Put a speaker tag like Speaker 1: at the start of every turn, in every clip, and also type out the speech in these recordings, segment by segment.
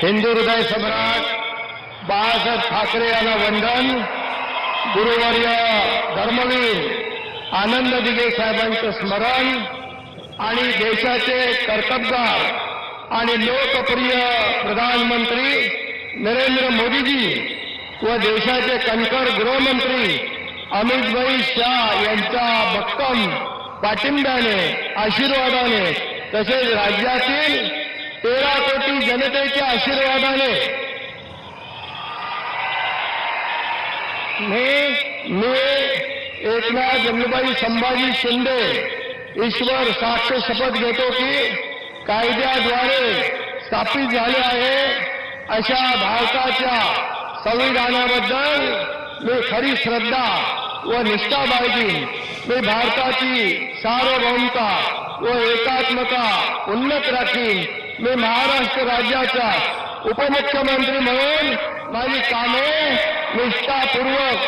Speaker 1: हिंदू हृदय सम्राट बाळासाहेब ठाकरे यांना वंदन. गुरुवर्य धर्मवीर आनंद दिघे साहेबांचं स्मरण आणि देशाचे कर्तबगार आणि लोकप्रिय प्रधानमंत्री नरेंद्र मोदीजी व देशाचे कणखर गृहमंत्री अमितभाई शाह यांच्या भक्कम पाठिंब्याने आशीर्वादाने तसेच राज्यातील 13 कोटी जनतेच्या आशीर्वादाने मी एकनाथ जमनाबाई संभाजी शिंदे ईश्वर साक्ष शपथ घेतो की कायद्याद्वारे स्थापित झाले आहे अशा भारताच्या संविधानाबद्दल मी खरी श्रद्धा व निष्ठा बाळगीन. मी भारताची सार्वभौमता व एकात्मता उन्नत राखीन. मी महाराष्ट्र राज्याचा उपमुख्यमंत्री म्हणून माझी कामे निष्ठापूर्वक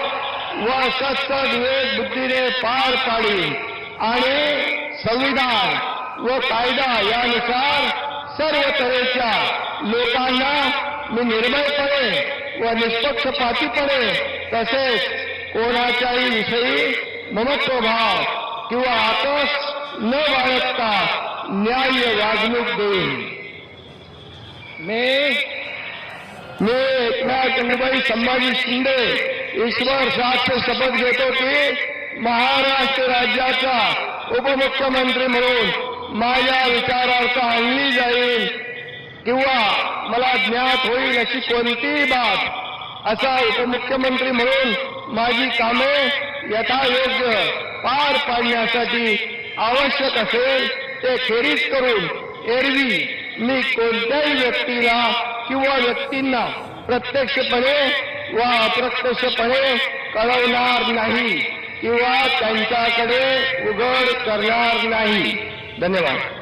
Speaker 1: व सत्सद विवेक बुद्धीने पार पाडीन आणि संविधान व कायदा यानुसार सर्व तऱ्हेच्या लोकांना मी निर्भयपणे व निष्पक्षपातीपणे तसेच कोणाच्याही विषयी ममत्वभाव किंवा आकस न बाळगता न्याय्य वागणूक देईन. मी एकनाथ जमनाबाई संभाजी शिंदे ईश्वर साक्ष शपथ घेतो की महाराष्ट्र राज्याचा उपमुख्यमंत्री म्हणून माझ्या विचारार्थ आणली जाईल किंवा मला ज्ञात होईल अशी कोणतीही बाब असा उपमुख्यमंत्री म्हणून माझी कामे यथायोग्य पार पाडण्यासाठी आवश्यक असेल ते खेरीज करून एरवी मी कोणत्याही व्यक्तीला किंवा व्यक्तींना प्रत्यक्षपणे व अप्रत्यक्षपणे कळवणार नाही किंवा त्यांच्याकडे उघड करणार नाही. धन्यवाद.